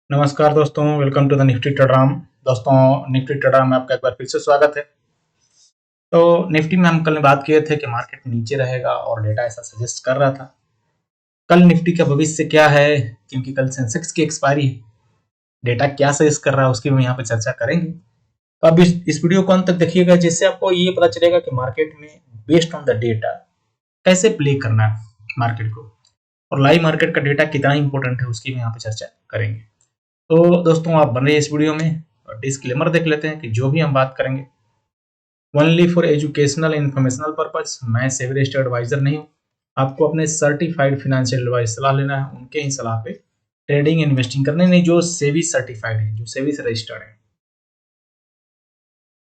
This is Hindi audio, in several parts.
नमस्कार दोस्तों, वेलकम टू द निफ्टी ट्रेडराम। दोस्तों, निफ्टी ट्रेडराम में आपका एक बार फिर से स्वागत है। तो निफ्टी में हम कल बात किए थे कि मार्केट नीचे रहेगा और डेटा ऐसा सजेस्ट कर रहा था। कल निफ्टी का भविष्य क्या है, क्योंकि कल सेंसेक्स की एक्सपायरी है, डेटा क्या सजेस्ट कर रहा है उसकी हम यहाँ पे चर्चा करेंगे। तो अब इस वीडियो को अंत तक देखिएगा, जिससे आपको ये पता चलेगा कि मार्केट में बेस्ड ऑन द डेटा कैसे प्ले करना है मार्केट को, और लाइव मार्केट का डेटा कितना इंपॉर्टेंट है उसकी हम यहाँ पे चर्चा करेंगे। तो दोस्तों, आप बने रहिए इस वीडियो में। और डिस्क्लेमर देख लेते हैं कि जो भी हम बात करेंगे only for educational informational purpose. मैं सेबी रजिस्टर्ड एडवाइजर नहीं हूँ। आपको अपने सर्टिफाइड फाइनेंशियल एडवाइस सलाह लेना है, उनके ही सलाह पे ट्रेडिंग इन्वेस्टिंग करने, नहीं जो सेबी सर्टिफाइड है, जो सेबी से रजिस्टर्ड है।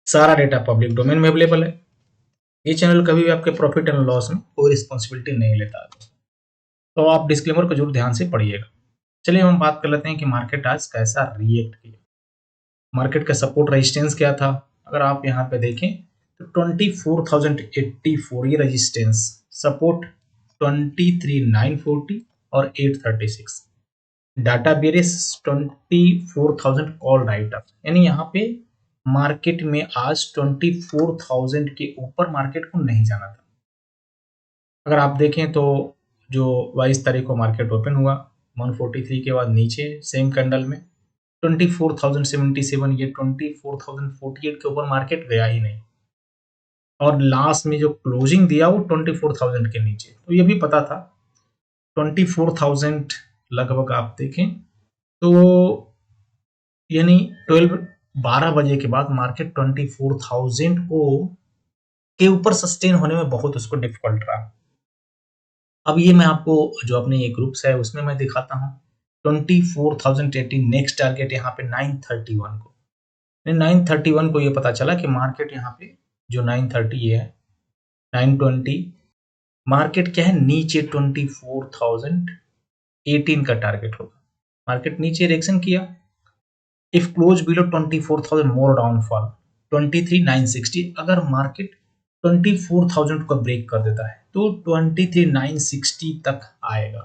सारा डेटा पब्लिक डोमेन में अवेलेबल है। ये चैनल कभी भी आपके प्रॉफिट एंड लॉस में कोई रिस्पॉन्सिबिलिटी नहीं लेता। तो आप डिस्क्लेमर को जरूर ध्यान से पढ़िएगा। चलिए हम बात कर लेते हैं कि मार्केट आज कैसा रिएक्ट किया। मार्केट का सपोर्ट रेजिस्टेंस क्या था, अगर आप यहाँ पे देखें तो 24,084 ये रेजिस्टेंस, सपोर्ट 23,940 और 836। Data berries 24,000 call right up, यानी यहाँ पे मार्केट में आज 24,000 के ऊपर मार्केट को नहीं जाना था। अगर आप देखें तो जो 22 तारीख को मार्केट ओपन हुआ 143 के बाद नीचे सेम कैंडल में 24,077, ये 24,048 के ऊपर मार्केट गया ही नहीं, और लास्ट में जो क्लोजिंग दिया वो 24,000 के नीचे। तो ये भी पता था 24,000 लगभग आप देखें तो, यानी 12 बजे के बाद मार्केट 24,000 को के ऊपर सस्टेन होने में बहुत उसको डिफिकल्ट रहा। अब ये मैं आपको जो अपने ये ग्रुप्स है उसमें मैं दिखाता हूँ 24,080, नेक्स्ट टारगेट यहाँ पे 931 को। 931 को ये पता चला कि मार्केट यहाँ पे जो 930 है 920, मार्केट क्या है नीचे 24,018 का टारगेट होगा। मार्केट नीचे रिएक्शन किया, if close below 24,000 more downfall 23,960। अगर मार्केट 24,000 को ब्रेक कर देता है तो 23,960 तक आएगा।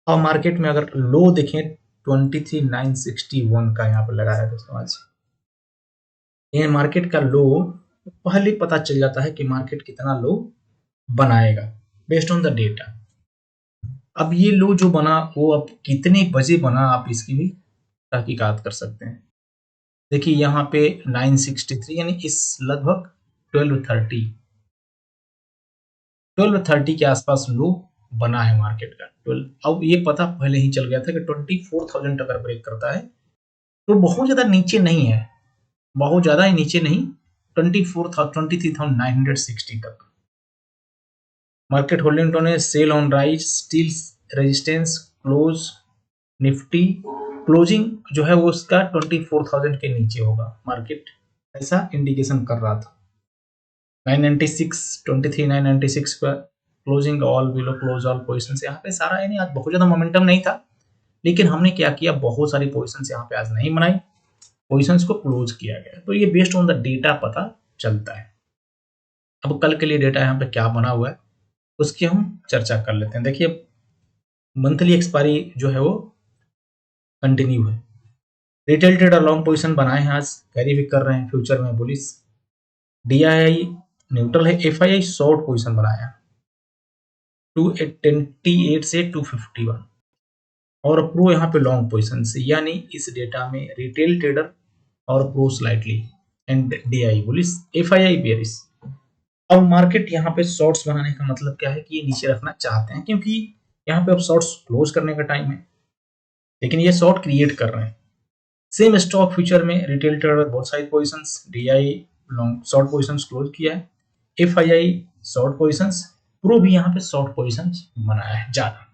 और मार्केट में अगर लो देखें 23,961 का यहाँ पर लगा है दोस्तों। आज ये मार्केट का लो पहले पता चल जाता है कि मार्केट कितना लो बनाएगा बेस्ड ऑन द डेटा। अब ये लो जो बना वो अब कितने बजे बना, आप इसकी भी तहकीकात कर सकते हैं। देखिए यहाँ पे 963, यानी इस लगभग 1230 के आसपास लो बना है मार्केट का 12। अब ये पता पहले ही चल गया था कि 24,000 अगर ब्रेक करता है तो बहुत ज्यादा नीचे नहीं है, बहुत ज्यादा ही नीचे नहीं, 23,960 तक। मार्केट होल्डिंग टोन है sell on rise, still resistance, close Nifty closing जो है वो उसका 24,000 के नीचे होगा। मार्केट ऐसा इंडिकेशन कर रहा था। 996, 23,996 पर closing all below close all position यहाँ पे सारा, यानी आज बहुत ज्यादा मोमेंटम नहीं था, लेकिन हमने क्या किया, बहुत सारी पोजिशन यहाँ पे आज नहीं बनाई, पोजिशंस को क्लोज किया गया। तो ये बेस्ड ऑन द डेटा पता चलता है। अब कल के लिए डेटा यहाँ पे क्या बना हुआ है उसकी हम चर्चा कर लेते हैं। देखिए मंथली एक्सपायरी जो है वो कंटिन्यू है। रिटेल ट्रेडर लॉन्ग पोजीशन बनाए हैं, आज कैरी भी कर रहे हैं, फ्यूचर में बुलिश। डीआईआई न्यूट्रल है, एफआईआई शॉर्ट पोजीशन बनाया 228 से 251, और प्रो यहाँ पे लॉन्ग पोजीशन से, यानी इस डेटा में रिटेल ट्रेडर और pro slightly and DI bullish, FII bearish. अब मार्केट यहाँ पे शॉर्ट्स बनाने का मतलब क्या है कि ये नीचे रखना चाहते हैं, क्योंकि यहाँ पे अब शॉर्ट्स क्लोज करने का टाइम है, लेकिन ये शॉर्ट क्रिएट कर रहे हैं। सेम स्टॉक फ्यूचर में retail trader both side positions, DI long short positions close किया है, एफआईआई शॉर्ट पोजीशंस, प्रो भी यहाँ पे शॉर्ट पोजीशंस बनाया है ज्यादा।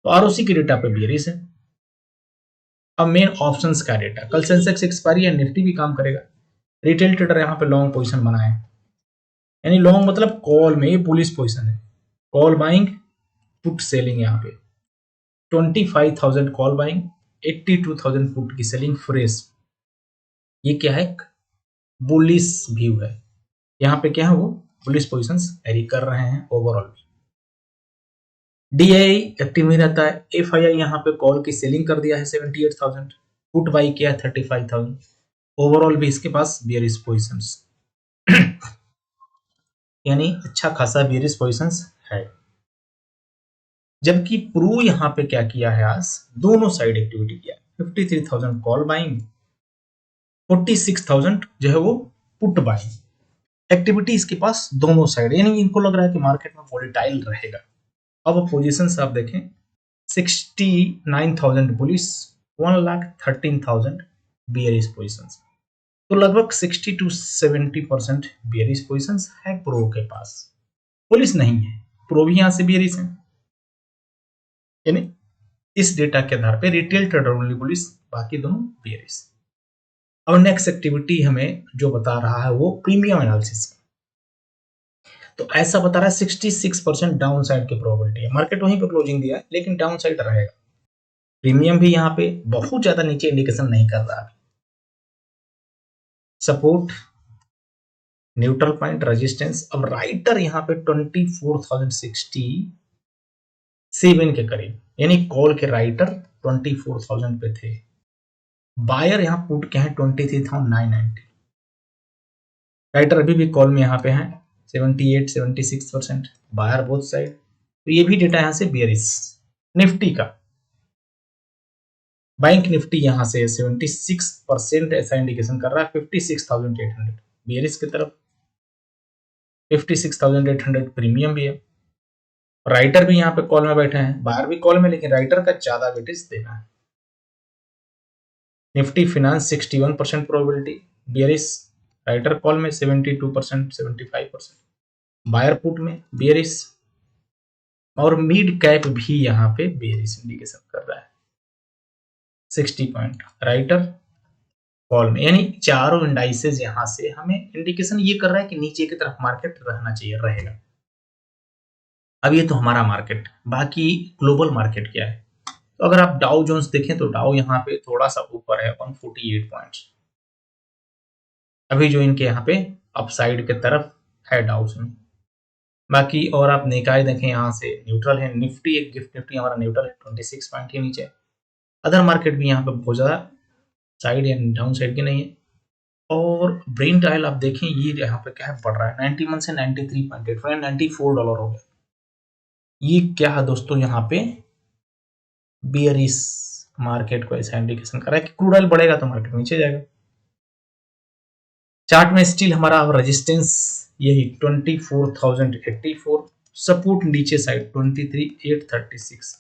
तो आरओसी के डेटा पे बेरिश है। अब मेन ऑप्शंस का डेटा, कल सेंसेक्स एक्सपायरी है, निफ्टी भी काम करेगा। रिटेल ट्रेडर यहाँ पे लॉन्ग पोजीशन बनाए, यानी लॉन्ग मतलब कॉल में बुलिश पोजीशन है, कॉल बाइंग पुट सेलिंग। यहाँ पे 25,000 कॉल बाइंग, 82,000 पुट की सेलिंग फ्रेश। ये क्या है, बुलिश व्यू है। यहाँ पे क्या है, वो बुलिश पोजीशंस कैरी कर रहे हैं ओवरऑल। DI एक्टिव नहीं रहता है। FII यहाँ पे कॉल की सेलिंग कर दिया है 78,000, पुट बाई किया 35,000। ओवरऑल भी इसके पास बेयरिश पोजिशंस यानी अच्छा खासा बेयरिश पोजिशंस है। जबकि प्रू यहाँ पे क्या किया है, आज दोनों साइड एक्टिविटी किया, 53,000 कॉल बाइंग, 46,000 जो है वो पुट बाइंग एक्टिविटी इसके पास दोनों साइड, यानी इनको लग रहा है कि मार्केट में वोलेटाइल रहेगा। अब पोजीशंस आप देखें, 69,000 बुलिश, 1,13,000 बेयरिश पोजीशंस, तो लगभग 60 to 70% बेयरिश पोजीशंस है प्रो के पास। बुलिश नहीं है, प्रो भी यहां से बेयरिश है, यानी इस डेटा के आधार पे रिटेल ट्रेडर ओनली बुलिश, बाकी दोनों बेयरिश। अब नेक्स्ट एक्टिविटी हमें जो बता रहा है वो प्रीमियम एनालिसिस, तो ऐसा बता रहा है 66% डाउन साइड की प्रोबेबिलिटी है। मार्केट वहीं पे क्लोजिंग दिया है लेकिन डाउन साइड रहेगा। प्रीमियम भी यहाँ पे बहुत ज्यादा नीचे इंडिकेशन नहीं कर रहा है। Support, neutral point, resistance. अब राइटर यहाँ पे 24,067 के करीब, यानी कॉल के राइटर 24,000 पे थे। बायर यहाँ पुट के हैं 23,990। राइटर अभी भी कॉल में यहाँ पे हैं 78-76%, बायर बोथ साइड। तो ये भी डेटा यहाँ से बेयरिश। निफ्टी का, बैंक निफ्टी यहाँ से 76% ऐसा इंडिकेशन कर रहा है, 56,800 बेयरिश की तरफ, 56,800 प्रीमियम भी है। राइटर भी यहाँ पे कॉल में बैठे हैं, बायर भी कॉल में, लेकिन राइटर का ज्यादा वेटेज देना है। Nifty finance 61% probability bearish, writer call में 72%, 75%, बायर पुट में बेयरिश, और मिड कैप भी यहाँ पे बेयरिश इंडिकेशन कर रहा है 60 पॉइंट, राइटर कॉल में। यानी चारों इंडाइसेस यहां से हमें इंडिकेशन ये कर रहा है कि नीचे की तरफ मार्केट रहना चाहिए, रहेगा। अब ये तो हमारा मार्केट, बाकी ग्लोबल मार्केट क्या है। तो अगर आप डाउ जोन्स देखें तो डाउ यहाँ पे थोड़ा सा ऊपर है 148 पॉइंट्स, अभी जो इनके यहाँ पे अपसाइड के तरफ है डाउस में। बाकी और आप निकाय देखें यहाँ से न्यूट्रल है। निफ्टी, एक गिफ्ट निफ्टी हमारा न्यूट्रल है 26 पॉइंट के नीचे। अदर मार्केट भी यहाँ पे बहुत ज्यादा साइड या डाउन साइड की नहीं है। और ब्रेंट ऑयल आप देखें, ये यहाँ पे क्या है, बढ़ रहा है 91 से 93.8, $94 हो गया। ये क्या है दोस्तों, यहाँ पे बेयरिश मार्केट को ऐसा इंडिकेशन कर रहा है कि क्रूड ऑयल बढ़ेगा तो मार्केट नीचे जाएगा। चार्ट में स्टिल हमारा रेजिस्टेंस यही 24,084, सपोर्ट नीचे साइड 23,836,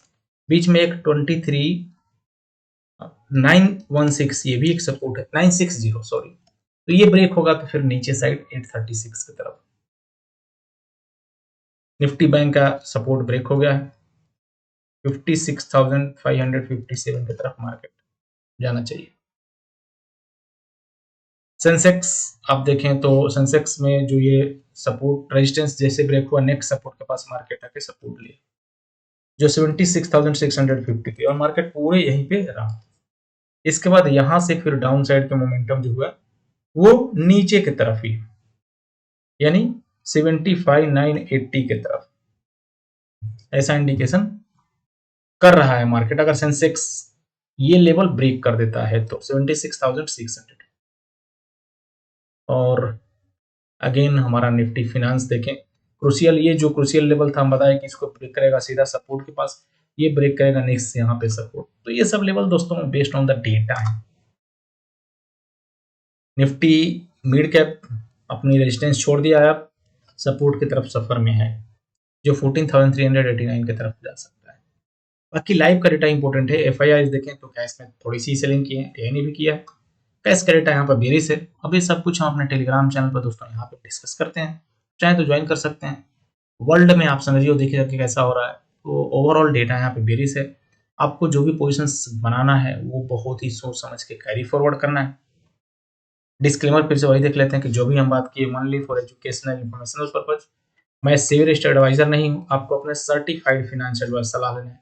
बीच में एक 23,916, ये भी एक सपोर्ट है, 960 सॉरी। तो ये ब्रेक होगा तो फिर नीचे साइड 836 की तरफ। निफ्टी बैंक का सपोर्ट ब्रेक हो गया है, 56,557 की तरफ मार्केट जाना चाहिए। सेंसेक्स आप देखें तो सेंसेक्स में जो ये सपोर्ट रेजिस्टेंस जैसे ब्रेक हुआ, नेक्स्ट सपोर्ट के पास मार्केट आके सपोर्ट लिया जो 76,650 थी, और मार्केट पूरे यहीं पे रहा। इसके बाद यहां से फिर डाउन साइड का मोमेंटम जो हुआ वो नीचे की तरफ ही, यानी 75,980 की तरफ ऐसा इंडिकेशन कर रहा है मार्केट। अगर सेंसेक्स ये लेवल ब्रेक कर देता है तो 76,600। और अगेन हमारा निफ्टी फिनांस देखें, क्रूशियल, ये जो क्रूशियल लेवल था हम बताया कि इसको ब्रेक करेगा सीधा सपोर्ट के पास, ये ब्रेक करेगा नेक्स्ट यहाँ पे सपोर्ट। तो ये सब लेवल दोस्तों बेस्ड ऑन द डेटा है। निफ्टी मिड कैप अपनी रेजिस्टेंस छोड़ दिया है, अब सपोर्ट की तरफ सफर में है जो 14,389 की तरफ जा सकता है। बाकी लाइव का डेटा इंपॉर्टेंट है। एफआईआई देखें तो कैश में थोड़ी सी सेलिंग की है, टीआई भी किया है, कैश का डेटा यहाँ पर बेरिश है। अब ये सब कुछ हम अपने टेलीग्राम चैनल पर दोस्तों यहाँ पे डिस्कस करते हैं, चाहे तो ज्वाइन कर सकते हैं। वर्ल्ड में आप समझिए देखिए कि कैसा हो रहा है। तो ओवरऑल डेटा यहाँ पे बेरिश है। आपको जो भी पोजिशंस बनाना है वो बहुत ही सोच समझ के कैरी फॉरवर्ड करना है। डिस्क्लेमर फिर से वही देख लेते हैं कि जो भी हम बात किए only for educational informational purpose. मैं सिविल रजिस्टर्ड एडवाइजर नहीं हूँ, आपको अपने सर्टिफाइड फाइनेंशियल एडवाइजर सलाह लेना है,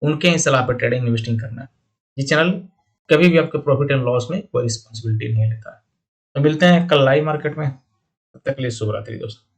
उनके ही सलाह पर ट्रेडिंग इन्वेस्टिंग करना है। ये चैनल कभी भी आपके प्रॉफिट एंड लॉस में कोई रिस्पॉन्सिबिलिटी नहीं लेता है। तो मिलते हैं कल लाइव मार्केट में, तब तक के लिए शुभ रात्रि दोस्तों।